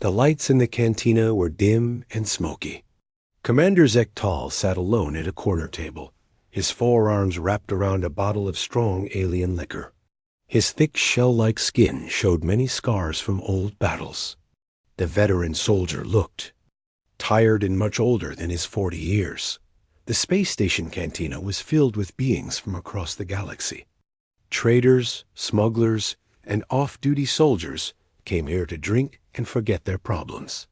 The lights in the cantina were dim and smoky. Commander Zektal sat alone at a corner table, his forearms wrapped around a bottle of strong alien liquor. His thick shell-like skin showed many scars from old battles. The veteran soldier looked tired and much older than his 40 years. The space station cantina was filled with beings from across the galaxy. Traders, smugglers, and off-duty soldiers came here to drink and forget their problems.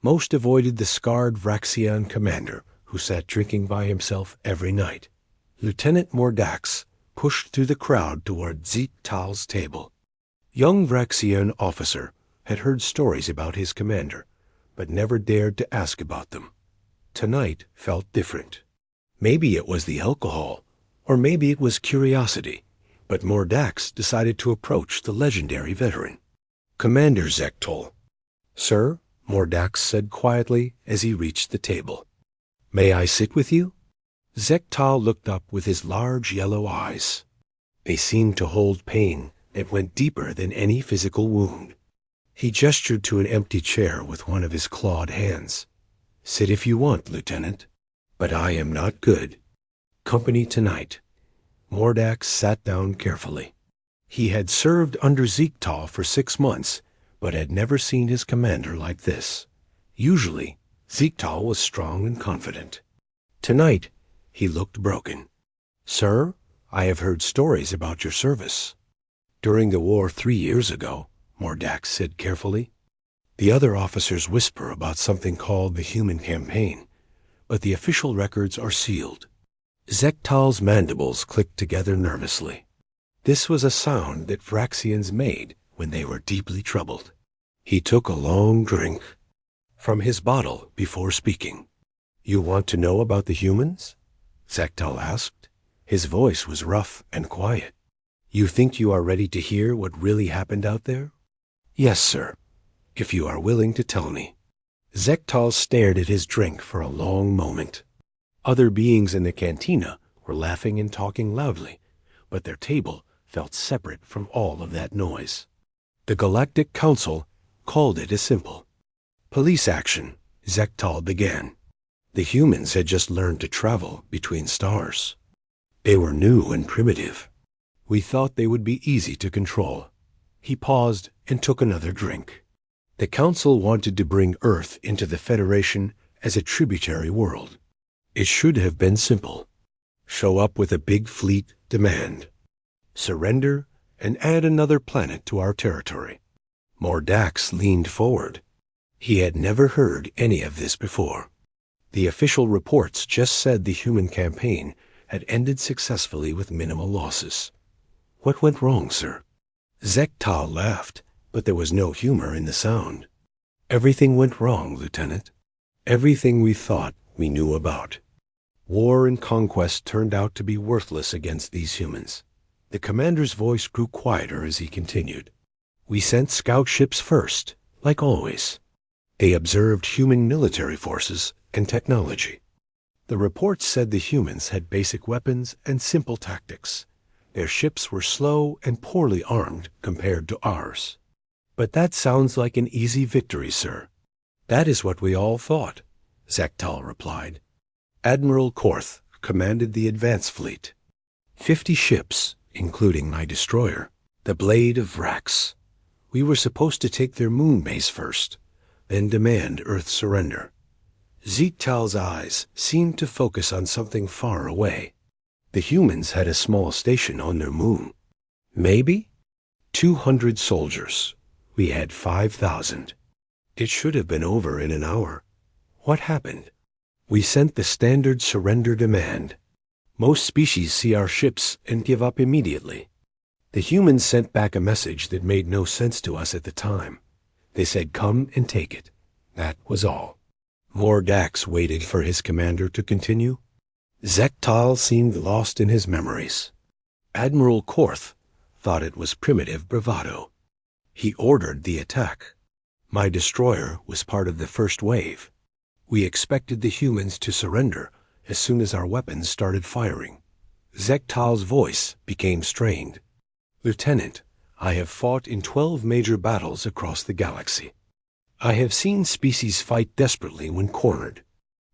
Most avoided the scarred Vraxian commander, who sat drinking by himself every night. Lieutenant Mordax pushed through the crowd toward Zektal's table. Young Vraxian officer had heard stories about his commander, but never dared to ask about them. Tonight felt different. Maybe it was the alcohol, or maybe it was curiosity, but Mordax decided to approach the legendary veteran. "Commander Zektal." "Sir," Mordax said quietly as he reached the table. "May I sit with you?" Zektal looked up with his large yellow eyes. They seemed to hold pain that went deeper than any physical wound. He gestured to an empty chair with one of his clawed hands. "Sit if you want, Lieutenant. But I am not good. Company tonight." Mordax sat down carefully. He had served under Zektal for 6 months, but had never seen his commander like this. Usually, Zektal was strong and confident. Tonight, he looked broken. "Sir, I have heard stories about your service." "During the war 3 years ago," Mordax said carefully. "The other officers whisper about something called the Human Campaign, but the official records are sealed." Zektal's mandibles clicked together nervously. This was a sound that Vraxians made when they were deeply troubled. He took a long drink from his bottle before speaking. "You want to know about the humans?" Zektal asked. His voice was rough and quiet. "You think you are ready to hear what really happened out there?" "Yes, sir, if you are willing to tell me." Zektal stared at his drink for a long moment. Other beings in the cantina were laughing and talking loudly, but their table felt separate from all of that noise. The Galactic Council called it a simple police action. Zektal began. The humans had just learned to travel between stars. They were new and primitive. We thought they would be easy to control. He paused and took another drink. The Council wanted to bring Earth into the Federation as a tributary world. It should have been simple. Show up with a big fleet demand. Surrender and add another planet to our territory. Mordax leaned forward. He had never heard any of this before. The official reports just said the human campaign had ended successfully with minimal losses. "What went wrong, sir?" Zektal laughed, but there was no humor in the sound. "Everything went wrong, Lieutenant. Everything we thought we knew about. War and conquest turned out to be worthless against these humans." The commander's voice grew quieter as he continued. "We sent scout ships first, like always. They observed human military forces and technology. The reports said the humans had basic weapons and simple tactics. Their ships were slow and poorly armed compared to ours." "But that sounds like an easy victory, sir." "That is what we all thought," Zektal replied. Admiral Korth commanded the advance fleet. 50 ships, including my destroyer, the Blade of Vrax. We were supposed to take their moon base first, then demand Earth surrender. Zektal's eyes seemed to focus on something far away. The humans had a small station on their moon. Maybe 200 soldiers. We had 5,000. It should have been over in an hour. What happened? We sent the standard surrender demand. Most species see our ships and give up immediately. The humans sent back a message that made no sense to us at the time. They said, "Come and take it." That was all. Mordax waited for his commander to continue. Zektal seemed lost in his memories. Admiral Korth thought it was primitive bravado. He ordered the attack. My destroyer was part of the first wave. We expected the humans to surrender as soon as our weapons started firing. Zektal's voice became strained. "Lieutenant, I have fought in 12 major battles across the galaxy. I have seen species fight desperately when cornered,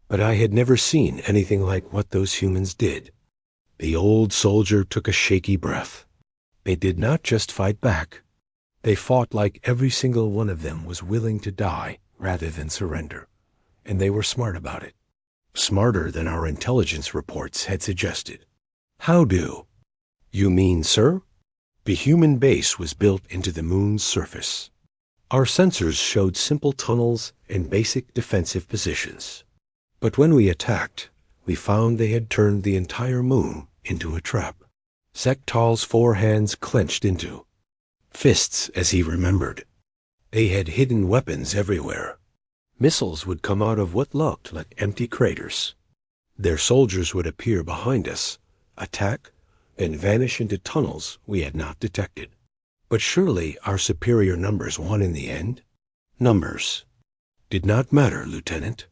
but I had never seen anything like what those humans did. The old soldier took a shaky breath. They did not just fight back. They fought like every single one of them was willing to die rather than surrender. And they were smart about it. Smarter than our intelligence reports had suggested. How do? You mean, sir? The human base was built into the moon's surface. Our sensors showed simple tunnels and basic defensive positions. But when we attacked, we found they had turned the entire moon into a trap. Zektal's four hands clenched into fists as he remembered. They had hidden weapons everywhere. Missiles would come out of what looked like empty craters. Their soldiers would appear behind us, attack, and vanish into tunnels we had not detected. But surely our superior numbers won in the end? Numbers did not matter, Lieutenant.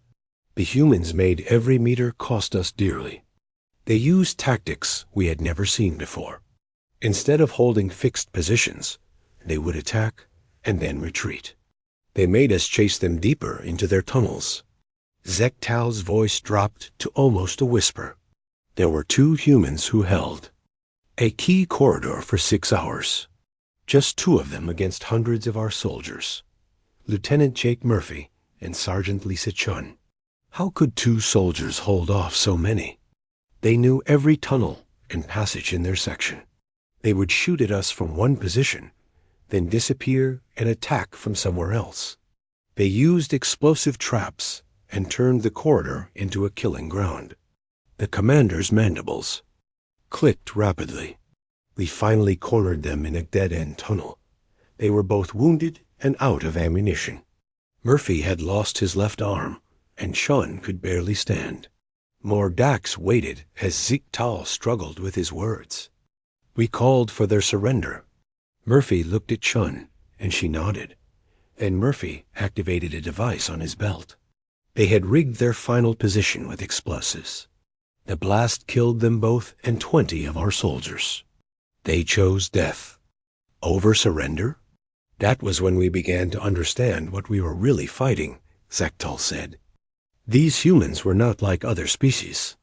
The humans made every meter cost us dearly. They used tactics we had never seen before. Instead of holding fixed positions, they would attack and then retreat. They made us chase them deeper into their tunnels. Zektal's voice dropped to almost a whisper. There were 2 humans who held a key corridor for 6 hours. Just 2 of them against hundreds of our soldiers. Lieutenant Jake Murphy and Sergeant Lisa Chun. How could 2 soldiers hold off so many? They knew every tunnel and passage in their section. They would shoot at us from one position, then disappear and attack from somewhere else. They used explosive traps and turned the corridor into a killing ground. The commander's mandibles clicked rapidly. We finally cornered them in a dead-end tunnel. They were both wounded and out of ammunition. Murphy had lost his left arm, and Chun could barely stand. Mordax waited as Zektal struggled with his words. We called for their surrender. Murphy looked at Chun, and she nodded. Then Murphy activated a device on his belt. They had rigged their final position with explosives. The blast killed them both and 20 of our soldiers. They chose death. Over surrender? That was when we began to understand what we were really fighting, Zektal said. These humans were not like other species.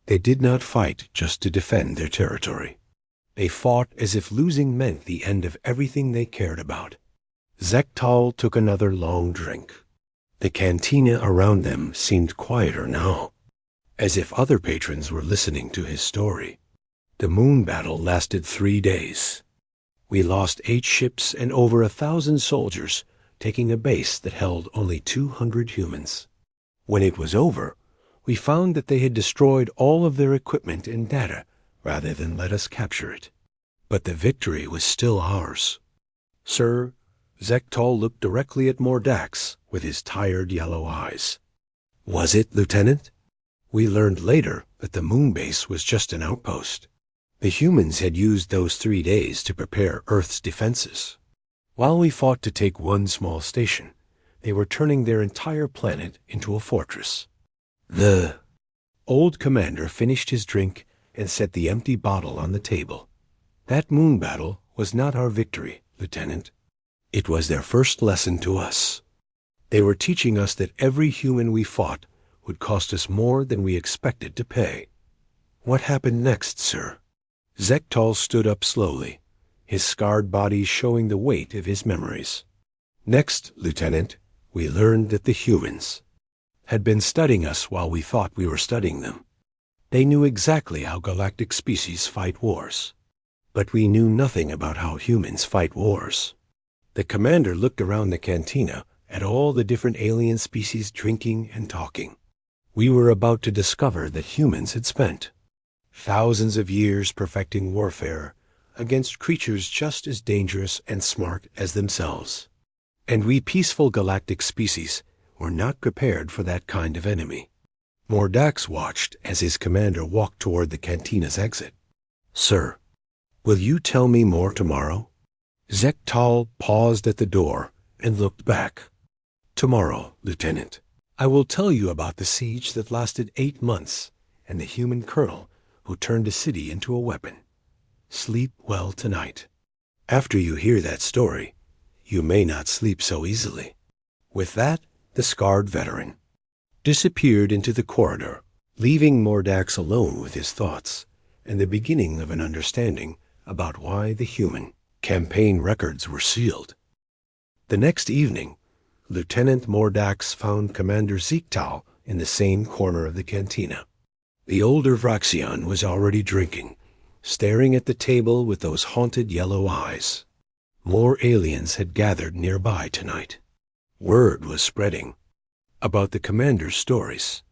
They did not fight just to defend their territory. They fought as if losing meant the end of everything they cared about. Zektal took another long drink. The cantina around them seemed quieter now, as if other patrons were listening to his story. The moon battle lasted 3 days. We lost 8 ships and over 1,000 soldiers, taking a base that held only 200 humans. When it was over, we found that they had destroyed all of their equipment and data rather than let us capture it. But the victory was still ours. Sir, Zektal looked directly at Mordax with his tired yellow eyes. Was it, Lieutenant? We learned later that the moon base was just an outpost. The humans had used those 3 days to prepare Earth's defenses. While we fought to take one small station, they were turning their entire planet into a fortress. The old commander finished his drink and set the empty bottle on the table. That moon battle was not our victory, Lieutenant. It was their first lesson to us. They were teaching us that every human we fought would cost us more than we expected to pay. What happened next, sir? Zektal stood up slowly, his scarred body showing the weight of his memories. Next, Lieutenant, we learned that the humans had been studying us while we thought we were studying them. They knew exactly how galactic species fight wars. But we knew nothing about how humans fight wars. The commander looked around the cantina at all the different alien species drinking and talking. We were about to discover that humans had spent thousands of years perfecting warfare against creatures just as dangerous and smart as themselves. And we peaceful galactic species were not prepared for that kind of enemy. Mordax watched as his commander walked toward the cantina's exit. Sir, will you tell me more tomorrow? Zektal paused at the door and looked back. Tomorrow, Lieutenant, I will tell you about the siege that lasted 8 months and the human colonel who turned a city into a weapon. Sleep well tonight. After you hear that story, you may not sleep so easily. With that, the scarred veteran disappeared into the corridor, leaving Mordax alone with his thoughts and the beginning of an understanding about why the human campaign records were sealed. The next evening, Lieutenant Mordax found Commander Ziektal in the same corner of the cantina. The older Vraxian was already drinking, staring at the table with those haunted yellow eyes. More aliens had gathered nearby tonight. Word was spreading about the commander's stories.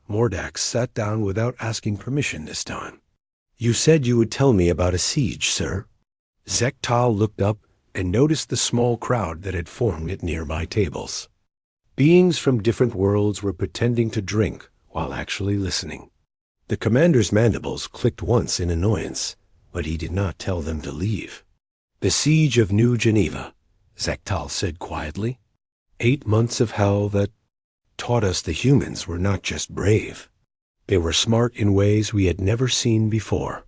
Mordax sat down without asking permission this time. "You said you would tell me about a siege, sir." Ziektal looked up and noticed the small crowd that had formed at nearby tables. Beings from different worlds were pretending to drink while actually listening. The commander's mandibles clicked once in annoyance, but he did not tell them to leave. "The siege of New Geneva," Ziektal said quietly. 8 months of hell that taught us the humans were not just brave. They were smart in ways we had never seen before.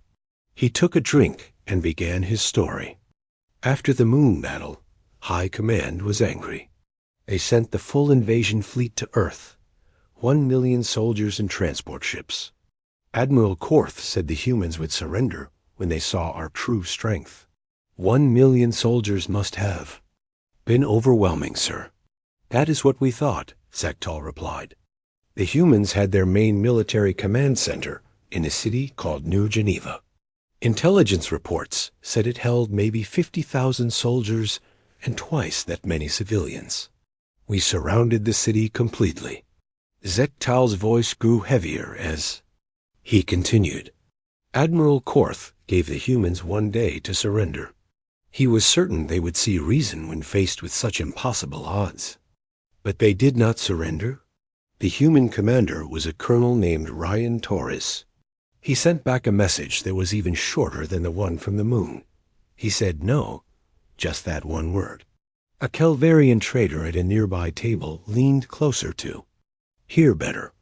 He took a drink and began his story. After the moon battle, High Command was angry. They sent the full invasion fleet to Earth, 1 million soldiers and transport ships. Admiral Korth said the humans would surrender when they saw our true strength. 1 million soldiers must have been overwhelming, sir. That is what we thought, Ziektal replied. The humans had their main military command center in a city called New Geneva. Intelligence reports said it held maybe 50,000 soldiers and twice that many civilians. We surrounded the city completely. Ziektal's voice grew heavier as he continued. Admiral Korth gave the humans 1 day to surrender. He was certain they would see reason when faced with such impossible odds. But they did not surrender. The human commander was a colonel named Ryan Torres. He sent back a message that was even shorter than the one from the moon. He said no, just that one word. A Kelvarian trader at a nearby table leaned closer to hear better.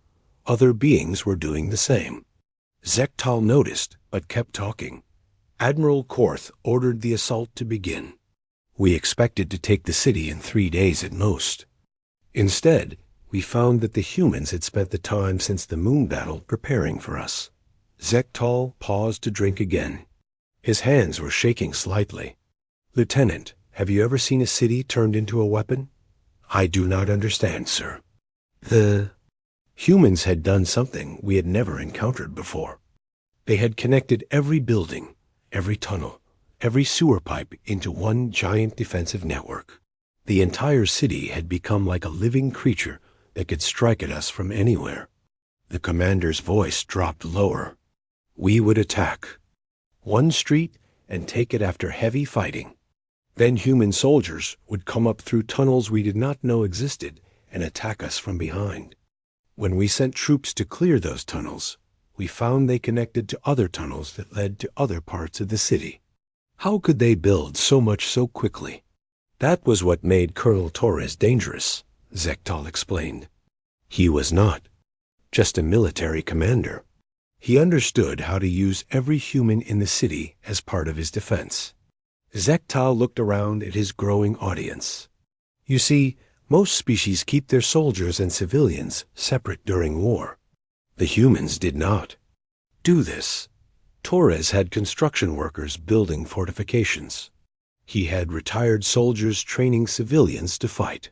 Other beings were doing the same. Ziektal noticed, but kept talking. Admiral Korth ordered the assault to begin. We expected to take the city in 3 days at most. Instead, we found that the humans had spent the time since the moon battle preparing for us. Ziektal paused to drink again. His hands were shaking slightly. "Lieutenant, have you ever seen a city turned into a weapon?" "I do not understand, sir." The humans had done something we had never encountered before. They had connected every building, every tunnel, every sewer pipe into one giant defensive network. The entire city had become like a living creature that could strike at us from anywhere. The commander's voice dropped lower. We would attack one street and take it after heavy fighting. Then human soldiers would come up through tunnels we did not know existed and attack us from behind. When we sent troops to clear those tunnels, we found they connected to other tunnels that led to other parts of the city. How could they build so much so quickly? That was what made Colonel Torres dangerous, Ziektal explained. He was not just a military commander. He understood how to use every human in the city as part of his defense. Ziektal looked around at his growing audience. You see, most species keep their soldiers and civilians separate during war. The humans did not do this. Torres had construction workers building fortifications. He had retired soldiers training civilians to fight.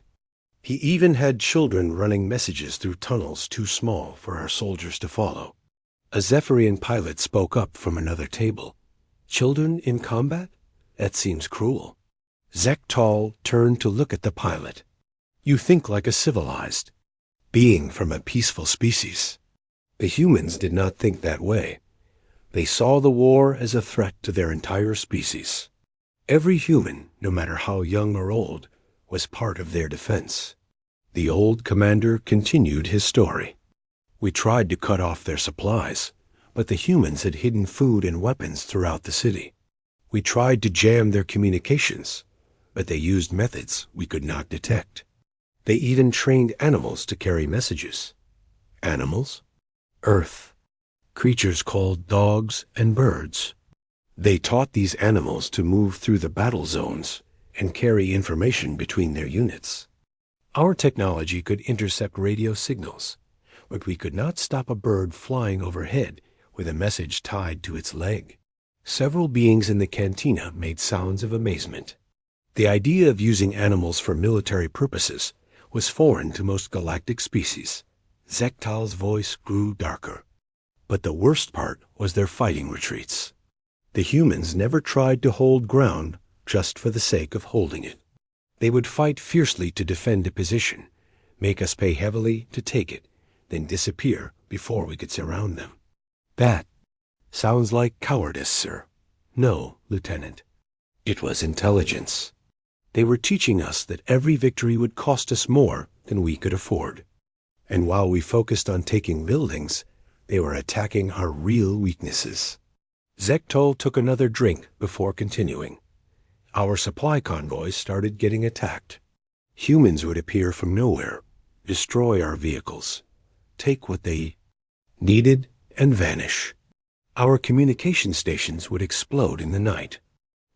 He even had children running messages through tunnels too small for our soldiers to follow. A Zephyrian pilot spoke up from another table. Children in combat? That seems cruel. Ziektal turned to look at the pilot. You think like a civilized being from a peaceful species. The humans did not think that way. They saw the war as a threat to their entire species. Every human, no matter how young or old, was part of their defense. The old commander continued his story. We tried to cut off their supplies, but the humans had hidden food and weapons throughout the city. We tried to jam their communications, but they used methods we could not detect. They even trained animals to carry messages. Animals? Earth. Creatures called dogs and birds. They taught these animals to move through the battle zones and carry information between their units. Our technology could intercept radio signals, but we could not stop a bird flying overhead with a message tied to its leg. Several beings in the cantina made sounds of amazement. The idea of using animals for military purposes was foreign to most galactic species. Zektal's voice grew darker. But the worst part was their fighting retreats. The humans never tried to hold ground just for the sake of holding it. They would fight fiercely to defend a position, make us pay heavily to take it, then disappear before we could surround them. That sounds like cowardice, sir. No, Lieutenant. It was intelligence. They were teaching us that every victory would cost us more than we could afford. And while we focused on taking buildings, they were attacking our real weaknesses. Zektal took another drink before continuing. Our supply convoys started getting attacked. Humans would appear from nowhere, destroy our vehicles, take what they needed, and vanish. Our communication stations would explode in the night.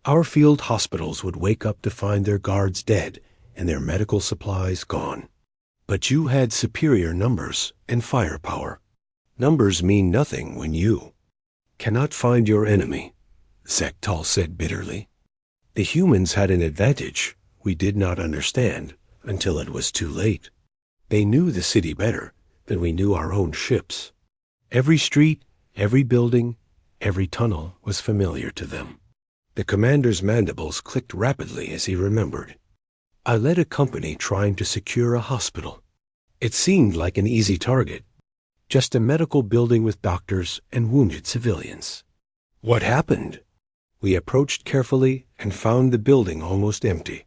Our field hospitals would wake up to find their guards dead and their medical supplies gone. But you had superior numbers and firepower. Numbers mean nothing when you cannot find your enemy, Zektal said bitterly. The humans had an advantage we did not understand until it was too late. They knew the city better than we knew our own ships. Every street, every building, every tunnel was familiar to them. The commander's mandibles clicked rapidly as he remembered. I led a company trying to secure a hospital. It seemed like an easy target, just a medical building with doctors and wounded civilians. What happened? We approached carefully and found the building almost empty.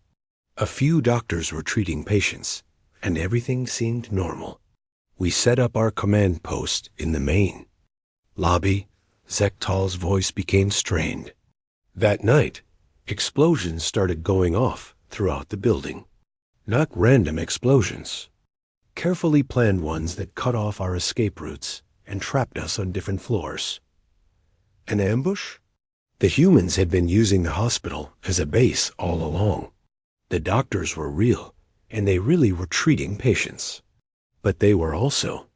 A few doctors were treating patients, and everything seemed normal. We set up our command post in the main lobby. Zektal's voice became strained. That night, explosions started going off throughout the building. Not random explosions. Carefully planned ones that cut off our escape routes and trapped us on different floors. An ambush? The humans had been using the hospital as a base all along. The doctors were real, and they really were treating patients. But they were also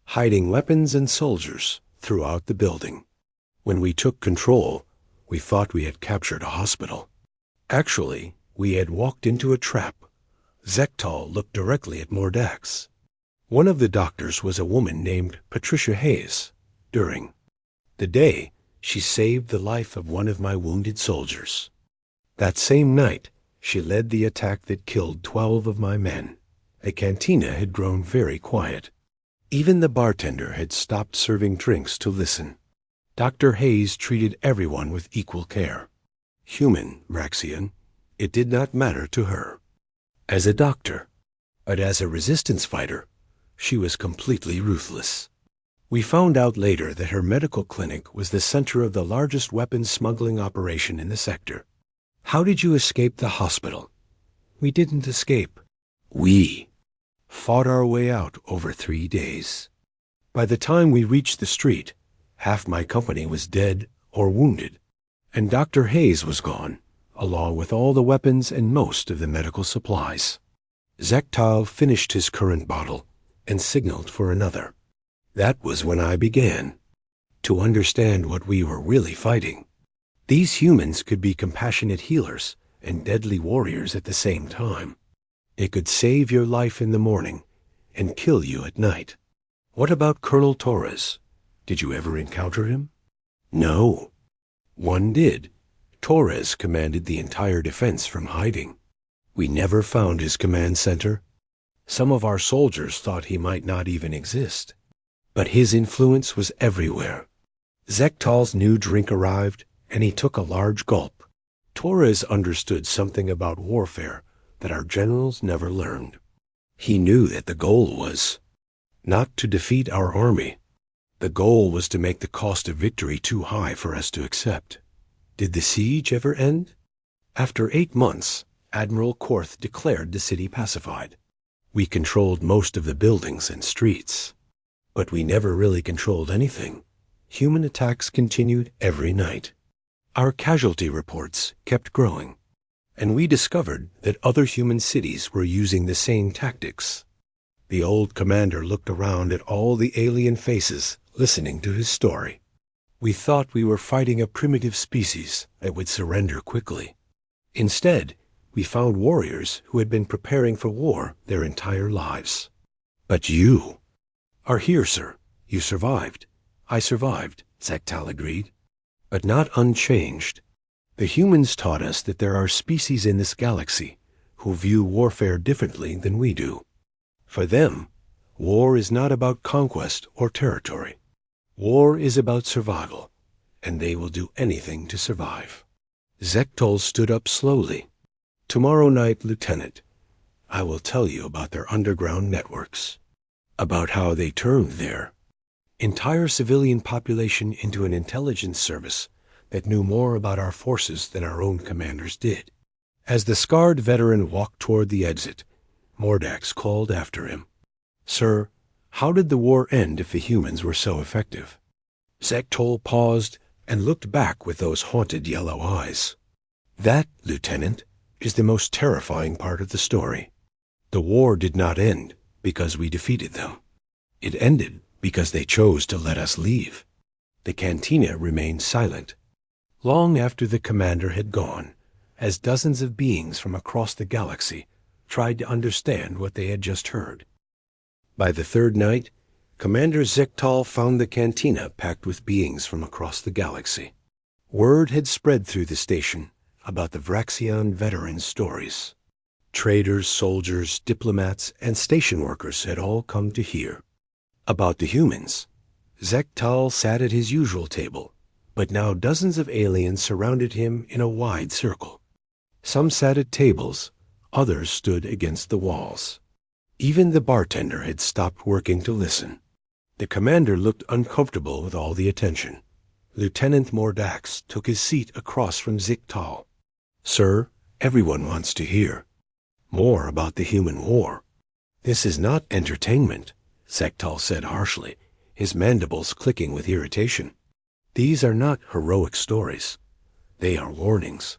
hiding weapons and soldiers throughout the building. When we took control, we thought we had captured a hospital. Actually, we had walked into a trap. Zektal looked directly at Mordax. One of the doctors was a woman named Patricia Hayes. During the day, she saved the life of one of my wounded soldiers. That same night, she led the attack that killed 12 of my men. The cantina had grown very quiet. Even the bartender had stopped serving drinks to listen. Dr. Hayes treated everyone with equal care. Human, Raxian, it did not matter to her. As a doctor, but as a resistance fighter, she was completely ruthless. We found out later that her medical clinic was the center of the largest weapons smuggling operation in the sector. How did you escape the hospital? We didn't escape. We fought our way out over 3 days. By the time we reached the street, half my company was dead or wounded, and Dr. Hayes was gone, along with all the weapons and most of the medical supplies. Zektal finished his current bottle and signaled for another. That was when I began to understand what we were really fighting. These humans could be compassionate healers and deadly warriors at the same time. They could save your life in the morning and kill you at night. What about Colonel Torres? Did you ever encounter him? No. One did. Torres commanded the entire defense from hiding. We never found his command center. Some of our soldiers thought he might not even exist. But his influence was everywhere. Zektal's new drink arrived, and he took a large gulp. Torres understood something about warfare that our generals never learned. He knew that the goal was not to defeat our army. The goal was to make the cost of victory too high for us to accept. Did the siege ever end? After 8 months, Admiral Korth declared the city pacified. We controlled most of the buildings and streets. But we never really controlled anything. Human attacks continued every night. Our casualty reports kept growing. and we discovered that other human cities were using the same tactics. The old commander looked around at all the alien faces, listening to his story. We thought we were fighting a primitive species that would surrender quickly. Instead, we found warriors who had been preparing for war their entire lives. But you are here, sir. You survived. I survived, Zektal agreed. But not unchanged. The humans taught us that there are species in this galaxy who view warfare differently than we do. For them, war is not about conquest or territory. War is about survival, and they will do anything to survive. Zektal stood up slowly. Tomorrow night, Lieutenant, I will tell you about their underground networks, about how they turned their entire civilian population into an intelligence service that knew more about our forces than our own commanders did. As the scarred veteran walked toward the exit, Mordax called after him, "Sir, how did the war end if the humans were so effective?" Zektal paused and looked back with those haunted yellow eyes. "That, Lieutenant, is the most terrifying part of the story. The war did not end because we defeated them. It ended because they chose to let us leave." The cantina remained silent. Long after the commander had gone, as dozens of beings from across the galaxy tried to understand what they had just heard. By the third night, Commander Zektal found the cantina packed with beings from across the galaxy. Word had spread through the station about the Vraxian veterans' stories. Traders, soldiers, diplomats, and station workers had all come to hear. About the humans, Zektal sat at his usual table, but now dozens of aliens surrounded him in a wide circle. Some sat at tables, others stood against the walls. Even the bartender had stopped working to listen. The commander looked uncomfortable with all the attention. Lieutenant Mordax took his seat across from Zektal. "Sir, everyone wants to hear more about the human war." "This is not entertainment," Zektal said harshly, his mandibles clicking with irritation. "These are not heroic stories. They are warnings."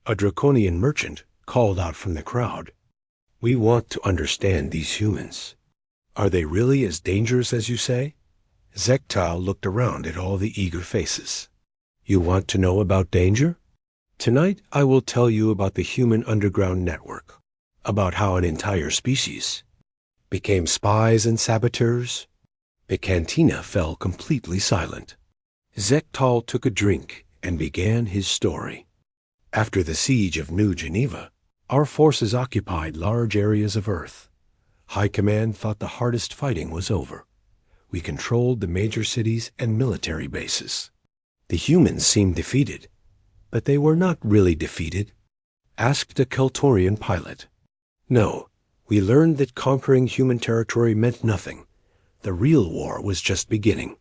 A draconian merchant called out from the crowd, "We want to understand these humans. Are they really as dangerous as you say?" Zektal looked around at all the eager faces. "You want to know about danger? Tonight I will tell you about the human underground network, about how an entire species became spies and saboteurs." The cantina fell completely silent. Zektal took a drink and began his story. After the siege of New Geneva, our forces occupied large areas of Earth. High Command thought the hardest fighting was over. We controlled the major cities and military bases. The humans seemed defeated, but they were not really defeated. Asked a Keltorian pilot. No, we learned that conquering human territory meant nothing. The real war was just beginning.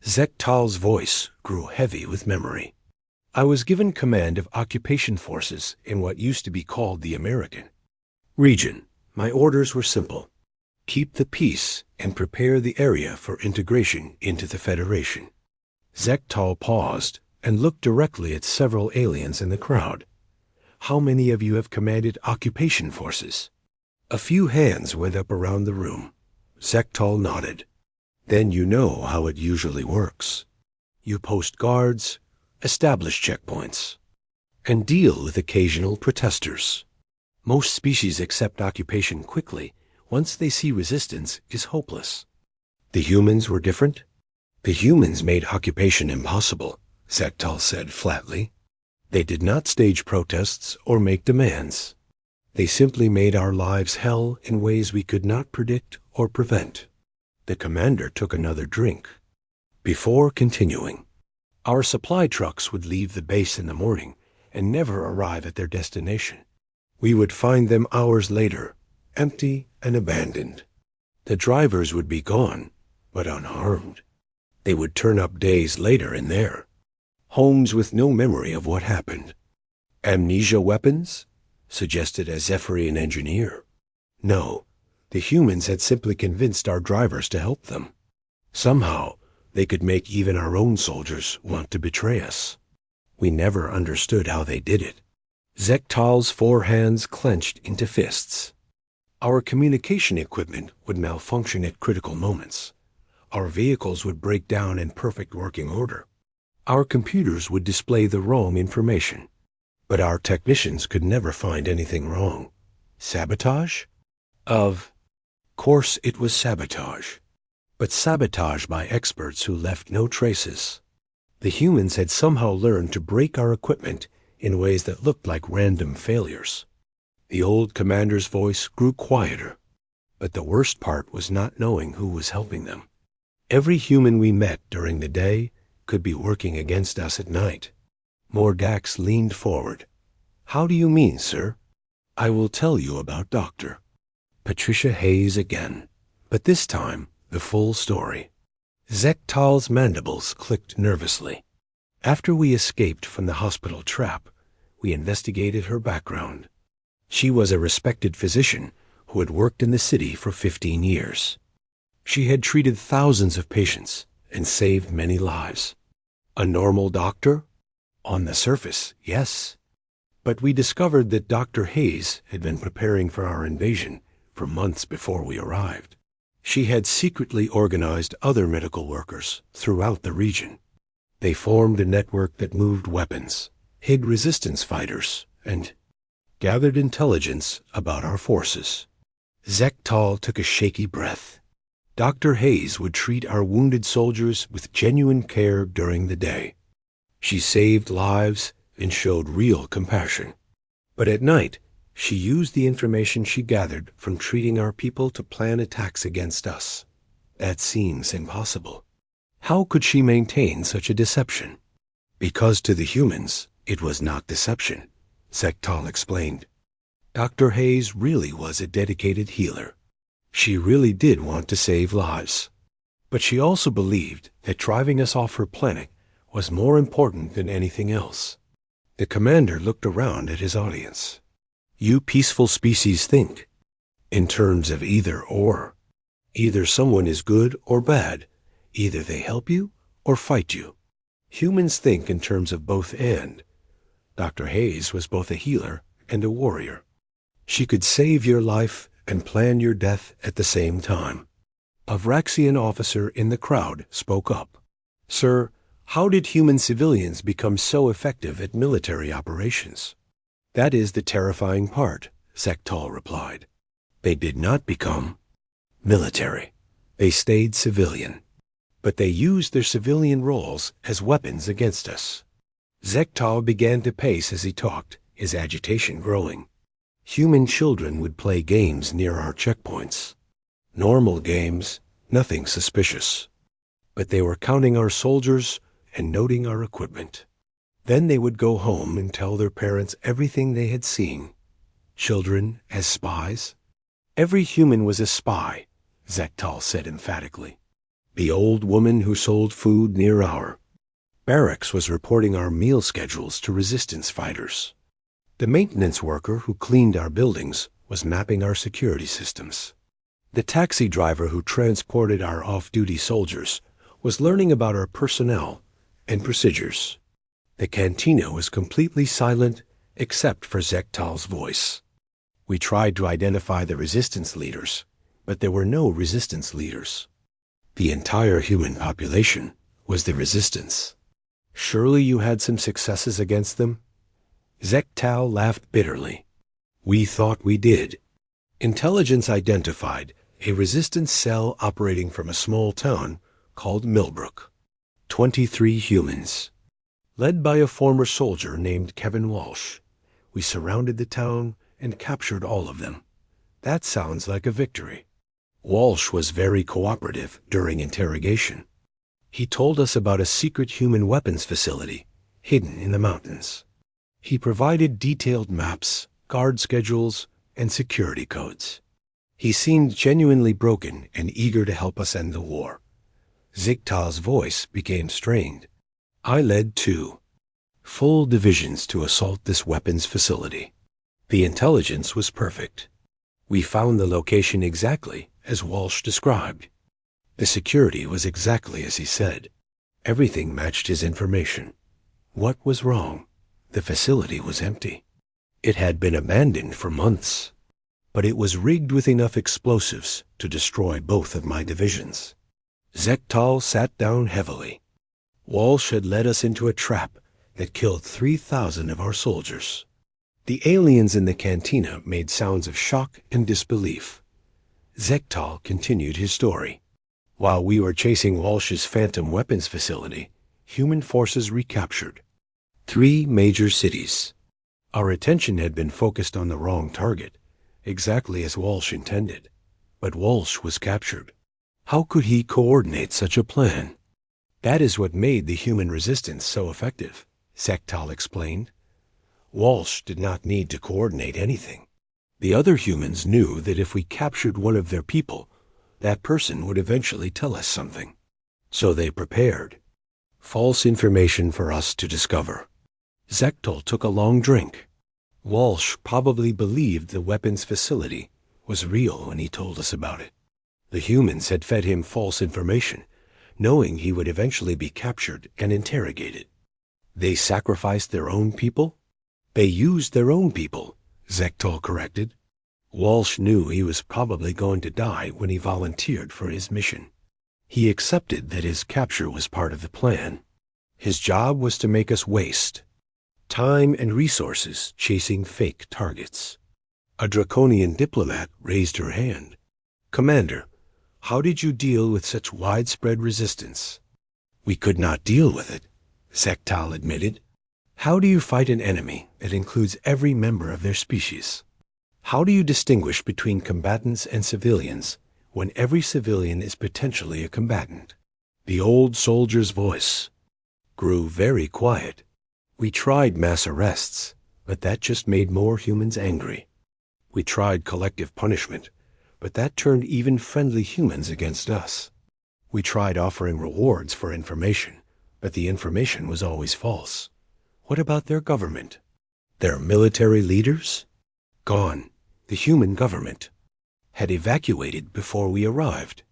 Zektal's voice grew heavy with memory. "I was given command of occupation forces in what used to be called the American region. My orders were simple. Keep the peace and prepare the area for integration into the Federation." Zektal paused and looked directly at several aliens in the crowd. "How many of you have commanded occupation forces?" A few hands went up around the room. Zektal nodded. "Then you know how it usually works. You post guards, establish checkpoints, and deal with occasional protesters. Most species accept occupation quickly once they see resistance is hopeless." The humans were different? "The humans made occupation impossible," Zektal said flatly. "They did not stage protests or make demands. They simply made our lives hell in ways we could not predict or prevent." The commander took another drink. Before continuing, our supply trucks would leave the base in the morning and never arrive at their destination. We would find them hours later, empty and abandoned. The drivers would be gone, but unharmed. They would turn up days later in their homes with no memory of what happened. "Amnesia weapons?" suggested a Zephyrian engineer. "No, the humans had simply convinced our drivers to help them. Somehow, they could make even our own soldiers want to betray us. We never understood how they did it." Zektal's four hands clenched into fists. Our communication equipment would malfunction at critical moments. Our vehicles would break down in perfect working order. Our computers would display the wrong information. But our technicians could never find anything wrong. Sabotage? Of course it was sabotage. But sabotage by experts who left no traces. The humans had somehow learned to break our equipment in ways that looked like random failures. The old commander's voice grew quieter, but the worst part was not knowing who was helping them. Every human we met during the day could be working against us at night. Mordax leaned forward. How do you mean, sir? I will tell you about Dr. Patricia Hayes again, but this time the full story. Zektal's mandibles clicked nervously. After we escaped from the hospital trap, we investigated her background. She was a respected physician who had worked in the city for 15 years. She had treated thousands of patients and saved many lives. A normal doctor? On the surface, yes. But we discovered that Dr. Hayes had been preparing for our invasion for months before we arrived. She had secretly organized other medical workers throughout the region. They formed a network that moved weapons, hid resistance fighters, and gathered intelligence about our forces. Zektal took a shaky breath. Dr. Hayes would treat our wounded soldiers with genuine care during the day. She saved lives and showed real compassion. But at night, she used the information she gathered from treating our people to plan attacks against us. That seems impossible. How could she maintain such a deception? Because to the humans, it was not deception, Zektal explained. Dr. Hayes really was a dedicated healer. She really did want to save lives. But she also believed that driving us off her planet was more important than anything else. The commander looked around at his audience. You peaceful species think in terms of either or. Either someone is good or bad. Either they help you or fight you. Humans think in terms of both and. Dr. Hayes was both a healer and a warrior. She could save your life and plan your death at the same time. A Vraxian officer in the crowd spoke up. Sir, how did human civilians become so effective at military operations? That is the terrifying part, Zektal replied. They did not become military. They stayed civilian. But they used their civilian roles as weapons against us. Zektal began to pace as he talked, his agitation growing. Human children would play games near our checkpoints. Normal games, nothing suspicious. But they were counting our soldiers and noting our equipment. Then they would go home and tell their parents everything they had seen. Children as spies? Every human was a spy, Zektal said emphatically. The old woman who sold food near our barracks was reporting our meal schedules to resistance fighters. The maintenance worker who cleaned our buildings was mapping our security systems. The taxi driver who transported our off-duty soldiers was learning about our personnel and procedures. The cantina was completely silent except for Zektal's voice. We tried to identify the resistance leaders, but there were no resistance leaders. The entire human population was the resistance. Surely you had some successes against them? Zektal laughed bitterly. We thought we did. Intelligence identified a resistance cell operating from a small town called Millbrook. 23 humans. Led by a former soldier named Kevin Walsh, we surrounded the town and captured all of them. That sounds like a victory. Walsh was very cooperative during interrogation. He told us about a secret human weapons facility hidden in the mountains. He provided detailed maps, guard schedules, and security codes. He seemed genuinely broken and eager to help us end the war. Zektal's voice became strained. I led 2 full divisions to assault this weapons facility. The intelligence was perfect. We found the location exactly as Walsh described. The security was exactly as he said. Everything matched his information. What was wrong? The facility was empty. It had been abandoned for months, but it was rigged with enough explosives to destroy both of my divisions. Zektal sat down heavily. Walsh had led us into a trap that killed 3,000 of our soldiers. The aliens in the cantina made sounds of shock and disbelief. Zektal continued his story. While we were chasing Walsh's phantom weapons facility, human forces recaptured 3 major cities. Our attention had been focused on the wrong target, exactly as Walsh intended. But Walsh was captured. How could he coordinate such a plan? That is what made the human resistance so effective, Zektal explained. Walsh did not need to coordinate anything. The other humans knew that if we captured one of their people, that person would eventually tell us something. So they prepared. False information for us to discover. Zektal took a long drink. Walsh probably believed the weapons facility was real when he told us about it. The humans had fed him false information, knowing he would eventually be captured and interrogated. They sacrificed their own people? They used their own people, Zektal corrected. Walsh knew he was probably going to die when he volunteered for his mission. He accepted that his capture was part of the plan. His job was to make us waste time and resources chasing fake targets. A draconian diplomat raised her hand. Commander, how did you deal with such widespread resistance? We could not deal with it, Zektal admitted. How do you fight an enemy that includes every member of their species? How do you distinguish between combatants and civilians when every civilian is potentially a combatant? The old soldier's voice grew very quiet. We tried mass arrests, but that just made more humans angry. We tried collective punishment, but that turned even friendly humans against us. We tried offering rewards for information, but the information was always false. What about their government? Their military leaders? Gone. The human government had evacuated before we arrived.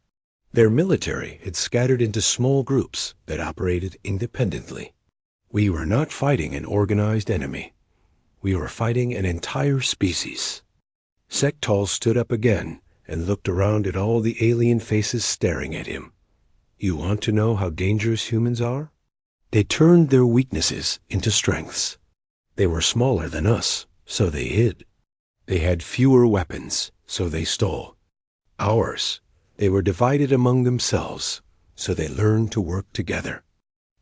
Their military had scattered into small groups that operated independently. We were not fighting an organized enemy. We were fighting an entire species. Zektal stood up again and looked around at all the alien faces staring at him. You want to know how dangerous humans are? They turned their weaknesses into strengths. They were smaller than us, so they hid. They had fewer weapons, so they stole. Ours, they were divided among themselves, so they learned to work together.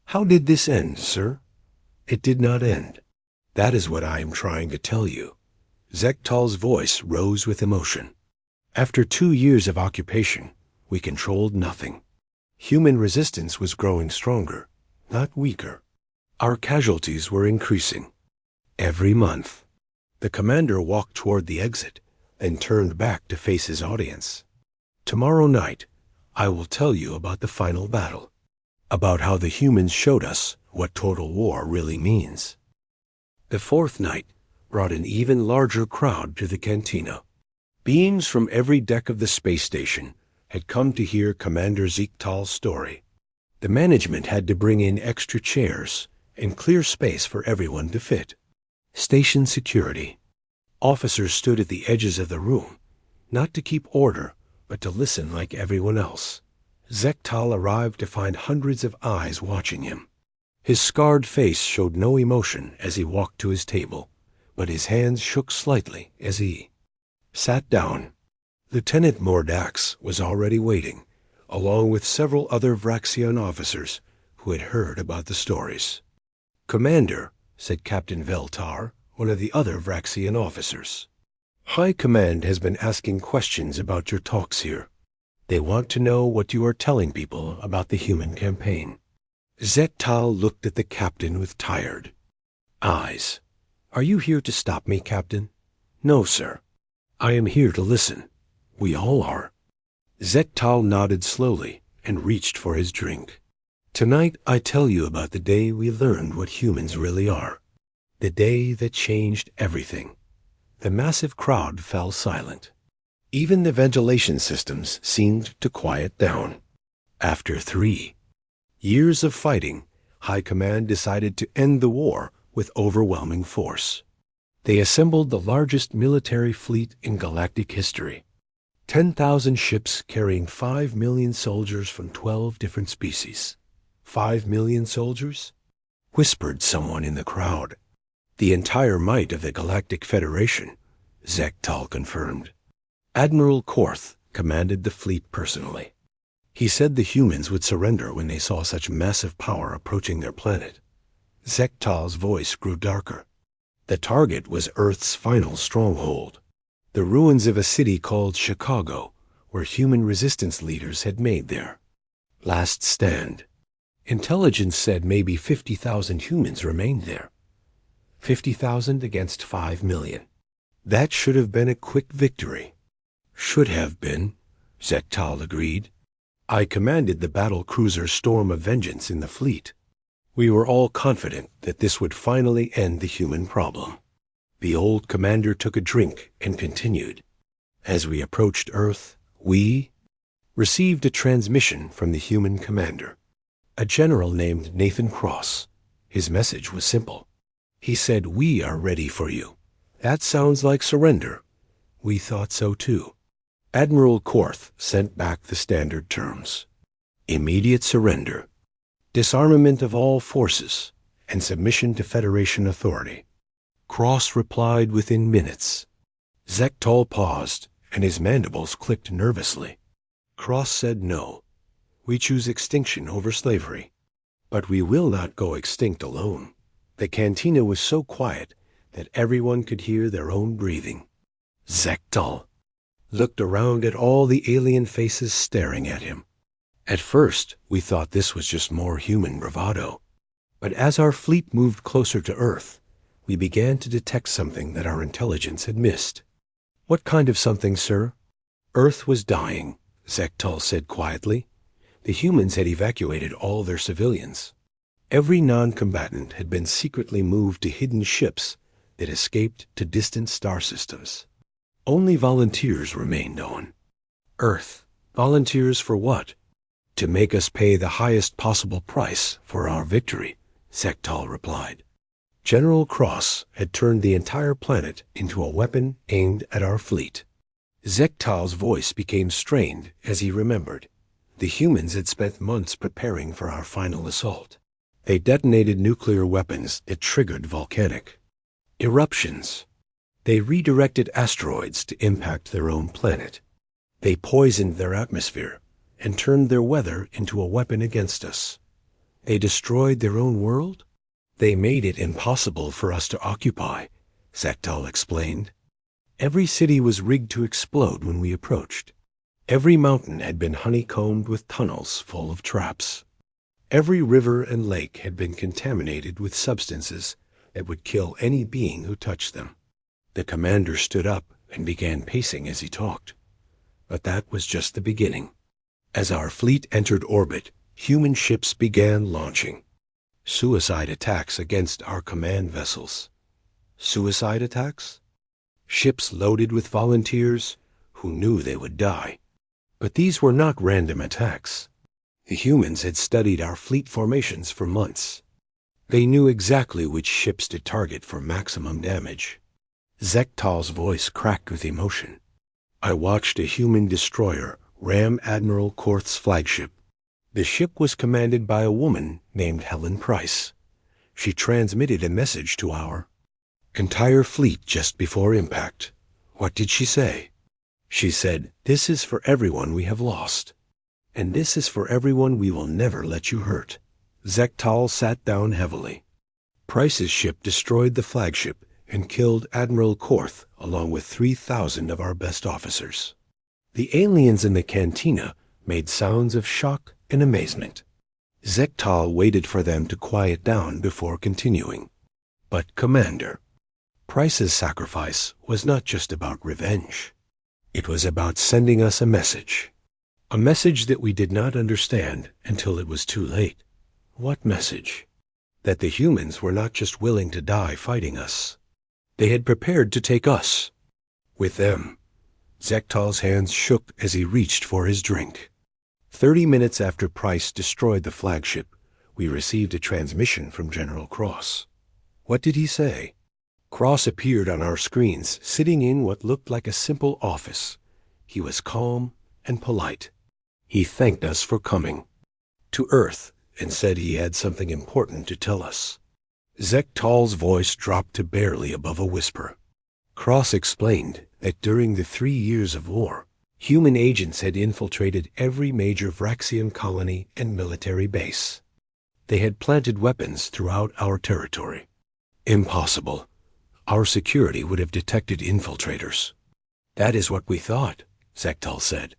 How did this end, sir? It did not end. That is what I am trying to tell you. Zektal's voice rose with emotion. After 2 years of occupation, we controlled nothing. Human resistance was growing stronger, not weaker. Our casualties were increasing. Every month. The commander walked toward the exit and turned back to face his audience. Tomorrow night, I will tell you about the final battle, about how the humans showed us what total war really means. The 4th night brought an even larger crowd to the cantina. Beings from every deck of the space station had come to hear Commander Zektal's story. The management had to bring in extra chairs and clear space for everyone to fit. Station security. Officers stood at the edges of the room, not to keep order, but to listen like everyone else. Zektal arrived to find hundreds of eyes watching him. His scarred face showed no emotion as he walked to his table, but his hands shook slightly as he sat down. Lieutenant Mordax was already waiting, along with several other Vraxian officers who had heard about the stories. Commander, said Captain Veltar, one of the other Vraxian officers, High Command has been asking questions about your talks here. They want to know what you are telling people about the human campaign. Zektal looked at the captain with tired eyes. Are you here to stop me, Captain? No, sir. I am here to listen. We all are. Zektal nodded slowly and reached for his drink. Tonight I tell you about the day we learned what humans really are. The day that changed everything. The massive crowd fell silent. Even the ventilation systems seemed to quiet down. After 3 years of fighting, High Command decided to end the war with overwhelming force. They assembled the largest military fleet in galactic history. 10,000 ships carrying 5 million soldiers from 12 different species. 5 million soldiers? Whispered someone in the crowd. The entire might of the Galactic Federation, Zektal confirmed. Admiral Korth commanded the fleet personally. He said the humans would surrender when they saw such massive power approaching their planet. Zektal's voice grew darker. The target was Earth's final stronghold, the ruins of a city called Chicago, where human resistance leaders had made their last stand. Intelligence said maybe 50,000 humans remained there. 50,000 against 5 million. That should have been a quick victory. Should have been, Zektal agreed. I commanded the battle cruiser Storm of Vengeance in the fleet. We were all confident that this would finally end the human problem. The old commander took a drink and continued. As we approached Earth, we received a transmission from the human commander, a general named Nathan Cross. His message was simple. He said, "We are ready for you." That sounds like surrender. We thought so too. Admiral Korth sent back the standard terms. Immediate surrender, disarmament of all forces, and submission to Federation authority. Cross replied within minutes. Zektal paused, and his mandibles clicked nervously. Cross said no. We choose extinction over slavery. But we will not go extinct alone. The cantina was so quiet that everyone could hear their own breathing. Zektal looked around at all the alien faces staring at him. At first, we thought this was just more human bravado. But as our fleet moved closer to Earth, we began to detect something that our intelligence had missed. What kind of something, sir? Earth was dying, Zektal said quietly. The humans had evacuated all their civilians. Every non-combatant had been secretly moved to hidden ships that escaped to distant star systems. Only volunteers remained on Earth. Volunteers for what? To make us pay the highest possible price for our victory, Zektal replied. General Cross had turned the entire planet into a weapon aimed at our fleet. Zektal's voice became strained as he remembered. The humans had spent months preparing for our final assault. They detonated nuclear weapons that triggered volcanic eruptions. They redirected asteroids to impact their own planet. They poisoned their atmosphere and turned their weather into a weapon against us. They destroyed their own world? They made it impossible for us to occupy, Zektal explained. Every city was rigged to explode when we approached. Every mountain had been honeycombed with tunnels full of traps. Every river and lake had been contaminated with substances that would kill any being who touched them. The commander stood up and began pacing as he talked. But that was just the beginning. As our fleet entered orbit, human ships began launching. Suicide attacks against our command vessels. Suicide attacks? Ships loaded with volunteers who knew they would die. But these were not random attacks. The humans had studied our fleet formations for months. They knew exactly which ships to target for maximum damage. Zektal's voice cracked with emotion. I watched a human destroyer ram Admiral Korth's flagship. The ship was commanded by a woman named Helen Price. She transmitted a message to our entire fleet just before impact. What did she say? She said, "This is for everyone we have lost. And this is for everyone we will never let you hurt." Zektal sat down heavily. Price's ship destroyed the flagship and killed Admiral Korth along with 3,000 of our best officers. The aliens in the cantina made sounds of shock and amazement. Zektal waited for them to quiet down before continuing. But, Commander, Price's sacrifice was not just about revenge. It was about sending us a message that we did not understand until it was too late. What message? That the humans were not just willing to die fighting us. They had prepared to take us with them. Zektal's hands shook as he reached for his drink. 30 minutes after Price destroyed the flagship, we received a transmission from General Cross. What did he say? Cross appeared on our screens, sitting in what looked like a simple office. He was calm and polite. He thanked us for coming to Earth and said he had something important to tell us. Zektal's voice dropped to barely above a whisper. Cross explained that during the 3 years of war, human agents had infiltrated every major Vraxian colony and military base. They had planted weapons throughout our territory. Impossible. Our security would have detected infiltrators. That is what we thought, Zektal said.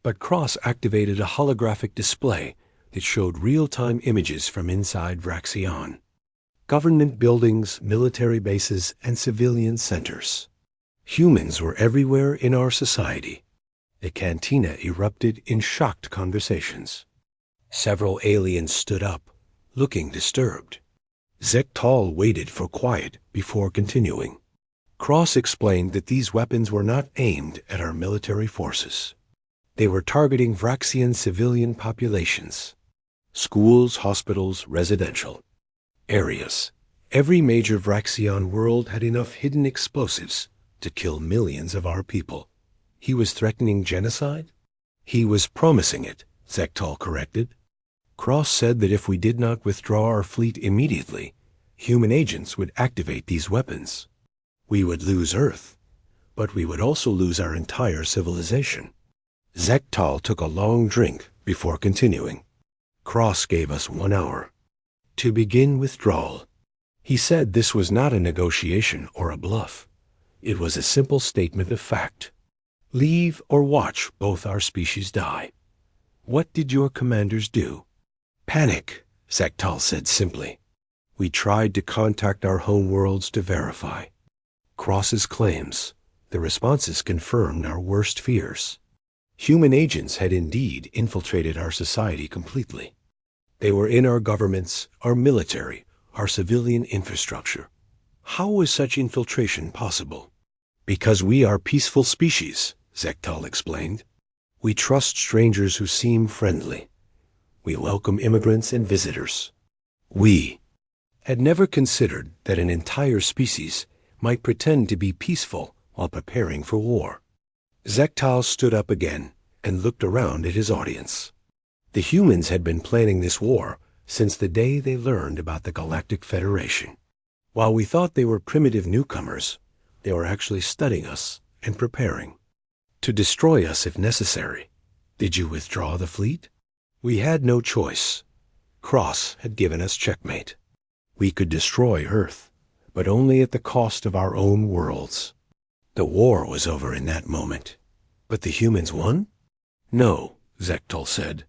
But Cross activated a holographic display that showed real-time images from inside Vraxion. Government buildings, military bases, and civilian centers. Humans were everywhere in our society. The cantina erupted in shocked conversations. Several aliens stood up, looking disturbed. Zektal waited for quiet before continuing. Cross explained that these weapons were not aimed at our military forces. They were targeting Vraxian civilian populations. Schools, hospitals, residential areas. Every major Vraxion world had enough hidden explosives to kill millions of our people. He was threatening genocide? He was promising it, Zektal corrected. Cross said that if we did not withdraw our fleet immediately, human agents would activate these weapons. We would lose Earth, but we would also lose our entire civilization. Zektal took a long drink before continuing. Cross gave us 1 hour to begin withdrawal. He said this was not a negotiation or a bluff. It was a simple statement of fact. Leave or watch both our species die. What did your commanders do? Panic, Zektal said simply. We tried to contact our home worlds to verify Cross's claims. The responses confirmed our worst fears. Human agents had indeed infiltrated our society completely. They were in our governments, our military, our civilian infrastructure. How was such infiltration possible? Because we are peaceful species, Zektal explained. We trust strangers who seem friendly. We welcome immigrants and visitors. We had never considered that an entire species might pretend to be peaceful while preparing for war. Zektal stood up again and looked around at his audience. The humans had been planning this war since the day they learned about the Galactic Federation. While we thought they were primitive newcomers, they were actually studying us and preparing to destroy us if necessary. Did you withdraw the fleet? We had no choice. Cross had given us checkmate. We could destroy Earth, but only at the cost of our own worlds. The war was over in that moment. But the humans won? No, Zektal said.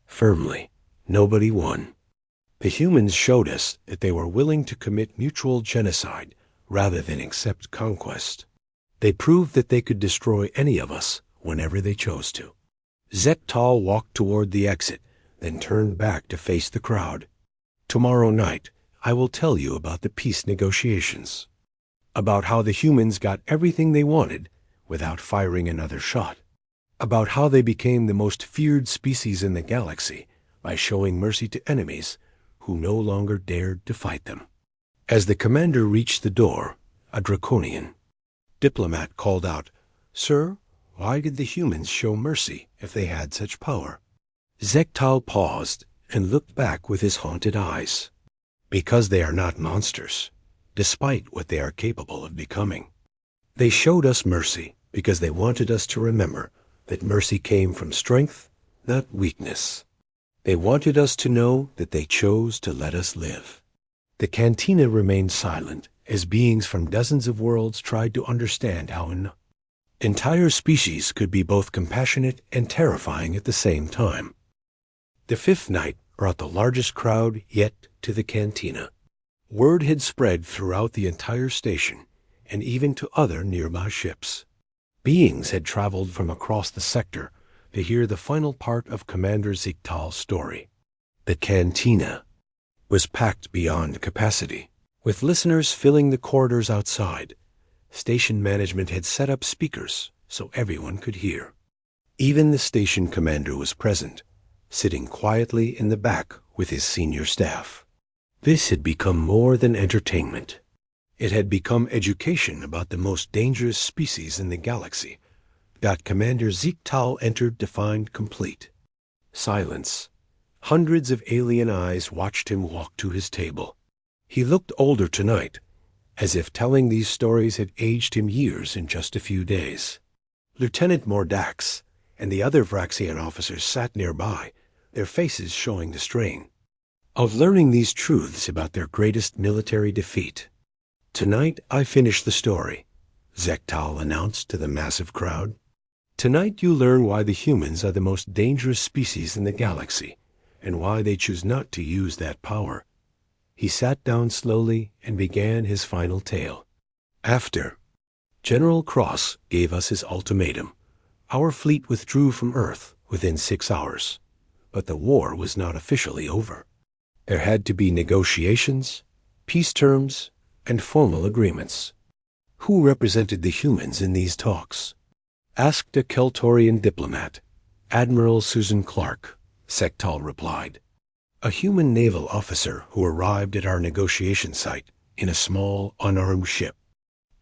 Firmly, nobody won. The humans showed us that they were willing to commit mutual genocide rather than accept conquest. They proved that they could destroy any of us whenever they chose to. Zektal walked toward the exit, then turned back to face the crowd. Tomorrow night, I will tell you about the peace negotiations, about how the humans got everything they wanted without firing another shot, about how they became the most feared species in the galaxy by showing mercy to enemies who no longer dared to fight them. As the commander reached the door, a Draconian diplomat called out, "Sir, why did the humans show mercy if they had such power?" Zektal paused and looked back with his haunted eyes. Because they are not monsters, despite what they are capable of becoming. They showed us mercy because they wanted us to remember that mercy came from strength, not weakness. They wanted us to know that they chose to let us live. The cantina remained silent as beings from dozens of worlds tried to understand how an entire species could be both compassionate and terrifying at the same time. The fifth night brought the largest crowd yet to the cantina. Word had spread throughout the entire station and even to other nearby ships. Beings had traveled from across the sector to hear the final part of Commander Zektal's story. The cantina was packed beyond capacity, with listeners filling the corridors outside. Station management had set up speakers so everyone could hear. Even the station commander was present, sitting quietly in the back with his senior staff. This had become more than entertainment. It had become education about the most dangerous species in the galaxy. Commander Ziegtal entered to find complete silence. Hundreds of alien eyes watched him walk to his table. He looked older tonight, as if telling these stories had aged him years in just a few days. Lieutenant Mordax and the other Vraxian officers sat nearby, their faces showing the strain of learning these truths about their greatest military defeat. "Tonight I finish the story," Ziegtal announced to the massive crowd. "Tonight you learn why the humans are the most dangerous species in the galaxy, and why they choose not to use that power." He sat down slowly and began his final tale. "After General Cross gave us his ultimatum, our fleet withdrew from Earth within 6 hours. But the war was not officially over. There had to be negotiations, peace terms, and formal agreements. Who represented the humans in these talks?" asked a Keltorian diplomat. "Admiral Susan Clark," Ziegtal replied. "A human naval officer who arrived at our negotiation site in a small, unarmed ship.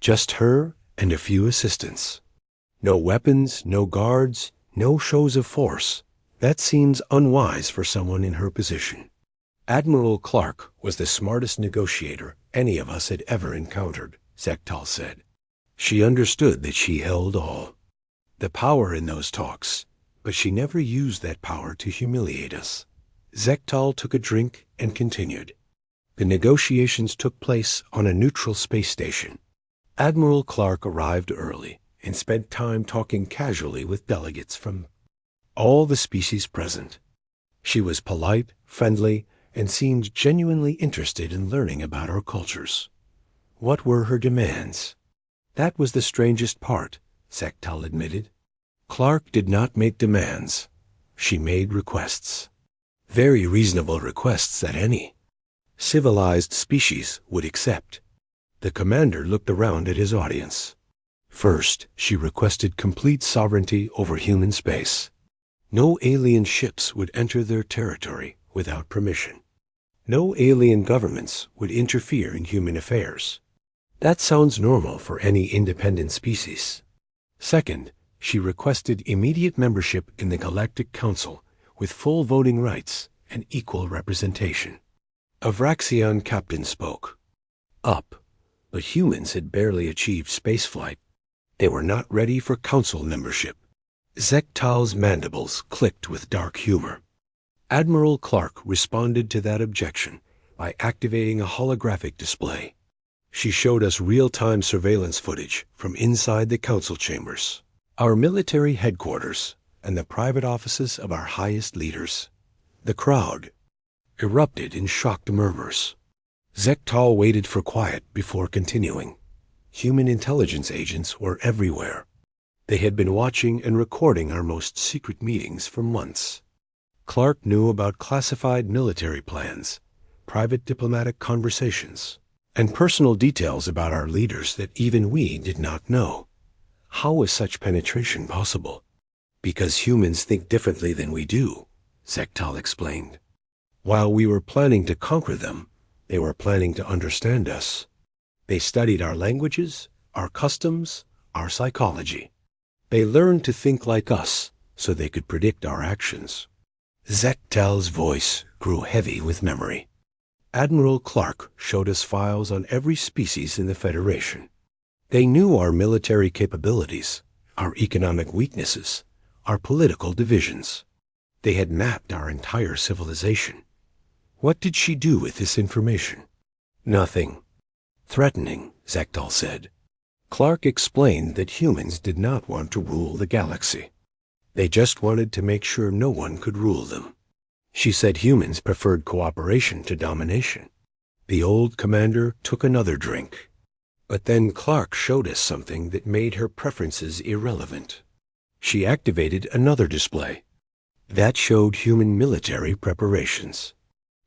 Just her and a few assistants. No weapons, no guards, no shows of force. That seems unwise for someone in her position." "Admiral Clark was the smartest negotiator any of us had ever encountered," Ziegtal said. "She understood that she held all the power in those talks, but she never used that power to humiliate us." Ziegtal took a drink and continued. "The negotiations took place on a neutral space station. Admiral Clark arrived early and spent time talking casually with delegates from all the species present. She was polite, friendly, and seemed genuinely interested in learning about our cultures." "What were her demands?" "That was the strangest part," Ziegtal admitted. "Clark did not make demands. She made requests. Very reasonable requests that any civilized species would accept." The commander looked around at his audience. "First, she requested complete sovereignty over human space. No alien ships would enter their territory without permission. No alien governments would interfere in human affairs. That sounds normal for any independent species. Second, she requested immediate membership in the Galactic Council with full voting rights and equal representation." A Vraxian captain spoke up. But humans had barely achieved spaceflight. They were not ready for council membership. Ziegtal's mandibles clicked with dark humor. Admiral Clark responded to that objection by activating a holographic display. She showed us real-time surveillance footage from inside the council chambers, our military headquarters, and the private offices of our highest leaders. The crowd erupted in shocked murmurs. Ziegtal waited for quiet before continuing. Human intelligence agents were everywhere. They had been watching and recording our most secret meetings for months. Clark knew about classified military plans, private diplomatic conversations, and personal details about our leaders that even we did not know. How was such penetration possible? Because humans think differently than we do, Ziegtal explained. While we were planning to conquer them, they were planning to understand us. They studied our languages, our customs, our psychology. They learned to think like us so they could predict our actions. Ziegtal's voice grew heavy with memory. Admiral Clark showed us files on every species in the Federation. They knew our military capabilities, our economic weaknesses, our political divisions. They had mapped our entire civilization. What did she do with this information? Nothing. Threatening, Ziegtal said. Clark explained that humans did not want to rule the galaxy. They just wanted to make sure no one could rule them. She said humans preferred cooperation to domination. The old commander took another drink. But then Clark showed us something that made her preferences irrelevant. She activated another display. That showed human military preparations.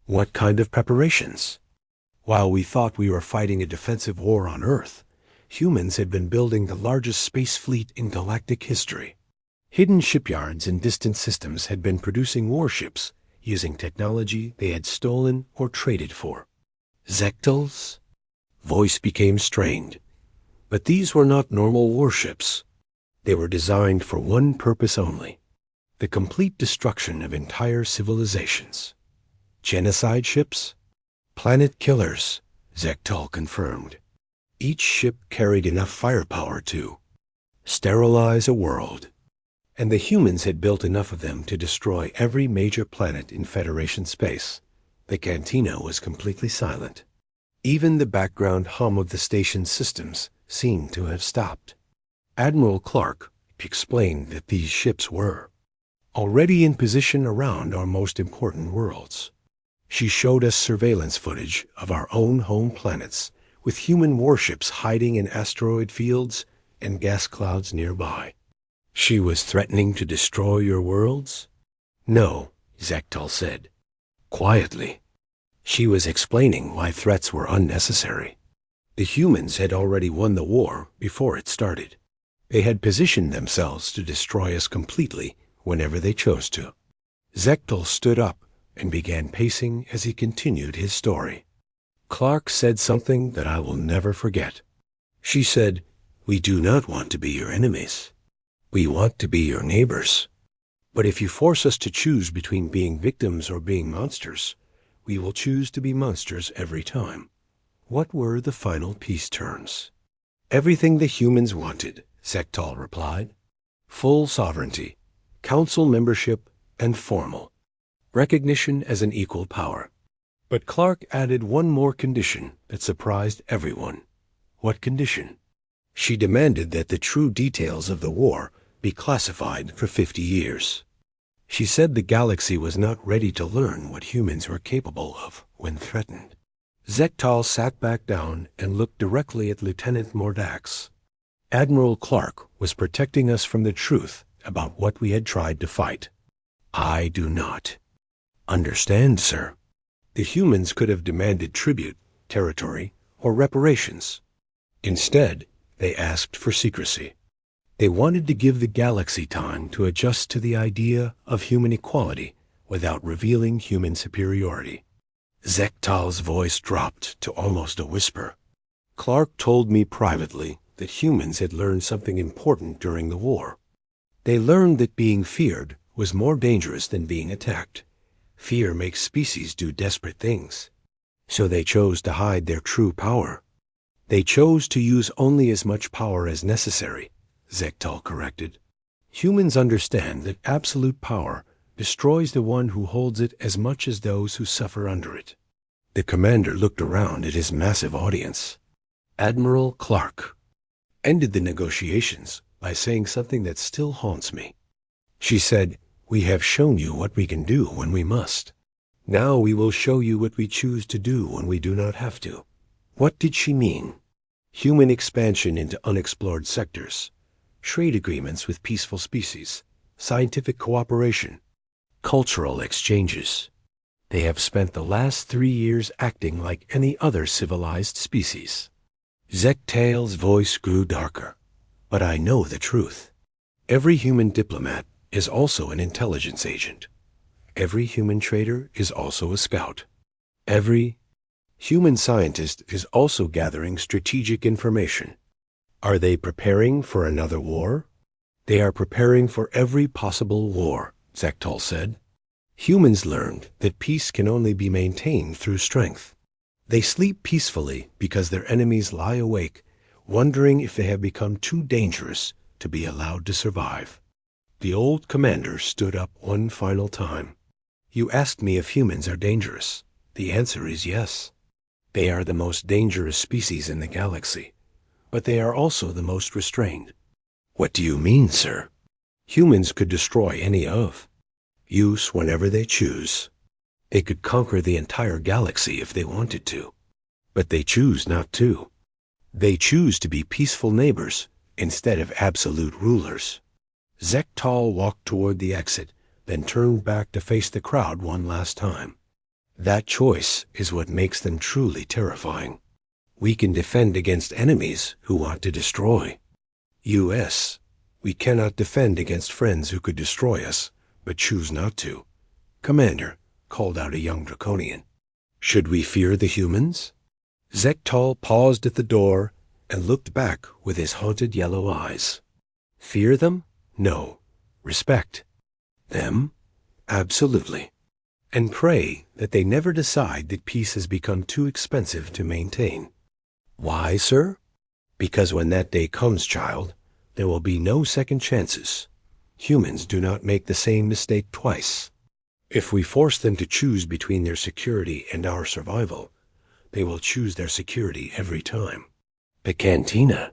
What kind of preparations? While we thought we were fighting a defensive war on Earth, humans had been building the largest space fleet in galactic history. Hidden shipyards in distant systems had been producing warships using technology they had stolen or traded for. Ziegtal's voice became strained. But these were not normal warships. They were designed for one purpose only: the complete destruction of entire civilizations. Genocide ships? Planet killers, Zektal confirmed. Each ship carried enough firepower to sterilize a world. And the humans had built enough of them to destroy every major planet in Federation space. The cantina was completely silent. Even the background hum of the station's systems seemed to have stopped. Admiral Clark explained that these ships were already in position around our most important worlds. She showed us surveillance footage of our own home planets, with human warships hiding in asteroid fields and gas clouds nearby. She was threatening to destroy your worlds? No, Zektal said, quietly. She was explaining why threats were unnecessary. The humans had already won the war before it started. They had positioned themselves to destroy us completely whenever they chose to. Zektal stood up and began pacing as he continued his story. Clark said something that I will never forget. She said, "We do not want to be your enemies. We want to be your neighbors. But if you force us to choose between being victims or being monsters, we will choose to be monsters every time." What were the final peace terms? Everything the humans wanted, Zektal replied. Full sovereignty, council membership, and formal recognition as an equal power. But Clark added one more condition that surprised everyone. What condition? She demanded that the true details of the war be classified for 50 years. She said the galaxy was not ready to learn what humans were capable of when threatened. Zektal sat back down and looked directly at Lieutenant Mordax. Admiral Clark was protecting us from the truth about what we had tried to fight. I do not understand, sir. The humans could have demanded tribute, territory, or reparations. Instead, they asked for secrecy. They wanted to give the galaxy time to adjust to the idea of human equality without revealing human superiority. Zektal's voice dropped to almost a whisper. Clark told me privately that humans had learned something important during the war. They learned that being feared was more dangerous than being attacked. Fear makes species do desperate things. So they chose to hide their true power. They chose to use only as much power as necessary, Zektal corrected. Humans understand that absolute power destroys the one who holds it as much as those who suffer under it. The commander looked around at his massive audience. Admiral Clark ended the negotiations by saying something that still haunts me. She said, "We have shown you what we can do when we must. Now we will show you what we choose to do when we do not have to." What did she mean? Human expansion into unexplored sectors, trade agreements with peaceful species, scientific cooperation, cultural exchanges. They have spent the last 3 years acting like any other civilized species. Zektal's voice grew darker. But I know the truth. Every human diplomat is also an intelligence agent. Every human trader is also a scout. Every human scientist is also gathering strategic information. Are they preparing for another war? They are preparing for every possible war, Zektal said. Humans learned that peace can only be maintained through strength. They sleep peacefully because their enemies lie awake, wondering if they have become too dangerous to be allowed to survive. The old commander stood up one final time. You asked me if humans are dangerous. The answer is yes. They are the most dangerous species in the galaxy, but they are also the most restrained. What do you mean, sir? Humans could destroy any of use whenever they choose. They could conquer the entire galaxy if they wanted to, but they choose not to. They choose to be peaceful neighbors instead of absolute rulers. Zektal walked toward the exit, then turned back to face the crowd one last time. That choice is what makes them truly terrifying. We can defend against enemies who want to destroy. U.S. We cannot defend against friends who could destroy us, but choose not to. Commander, called out a young Draconian. Should we fear the humans? Zektal paused at the door and looked back with his haunted yellow eyes. Fear them? No. Respect them? Absolutely. And pray that they never decide that peace has become too expensive to maintain. Why, sir? Because when that day comes, child, there will be no second chances. Humans do not make the same mistake twice. If we force them to choose between their security and our survival, they will choose their security every time. The cantina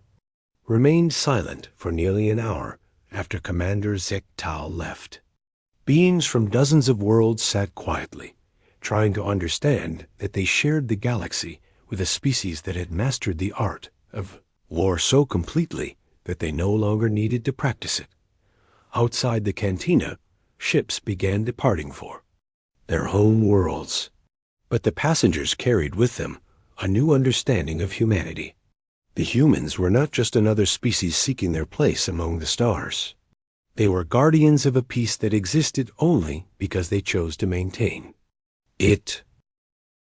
remained silent for nearly an hour after Commander Zektal left. Beings from dozens of worlds sat quietly, trying to understand that they shared the galaxy with a species that had mastered the art of war so completely that they no longer needed to practice it. Outside the cantina, ships began departing for their home worlds. But the passengers carried with them a new understanding of humanity. The humans were not just another species seeking their place among the stars. They were guardians of a peace that existed only because they chose to maintain it